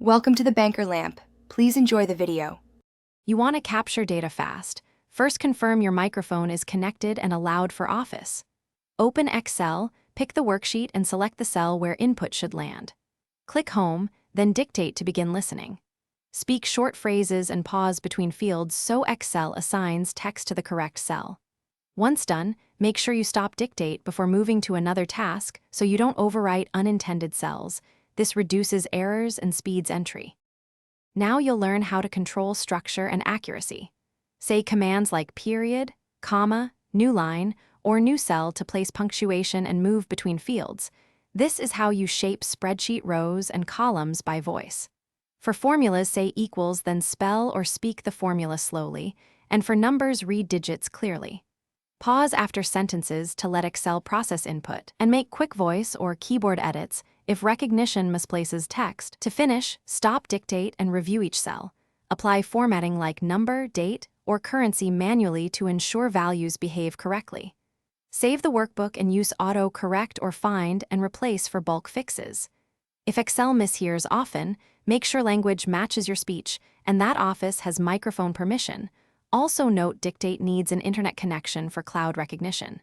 Welcome to the Banker Lamp. Please enjoy the video. You want to capture data fast. First, confirm your microphone is connected and allowed for Office. Open Excel, pick the worksheet and select the cell where input should land. Click Home, then Dictate to begin listening. Speak short phrases and pause between fields so Excel assigns text to the correct cell. Once done, make sure you stop Dictate before moving to another task so you don't overwrite unintended cells. This reduces errors and speeds entry. Now you'll learn how to control structure and accuracy. Say commands like period, comma, new line, or new cell to place punctuation and move between fields. This is how you shape spreadsheet rows and columns by voice. For formulas, say equals, then spell or speak the formula slowly, and for numbers, read digits clearly. Pause after sentences to let Excel process input, and make quick voice or keyboard edits if recognition misplaces text. To finish, stop Dictate and review each cell. Apply formatting like number, date, or currency manually to ensure values behave correctly. Save the workbook and use Auto Correct or Find and Replace for bulk fixes. If Excel mishears often, make sure language matches your speech and that office has microphone permission. Also note Dictate needs an internet connection for cloud recognition.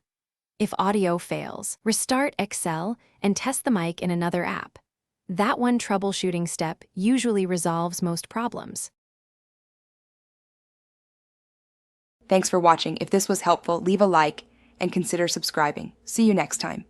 If audio fails, restart Excel and test the mic in another app. That one troubleshooting step usually resolves most problems. Thanks for watching. If this was helpful, leave a like and consider subscribing. See you next time.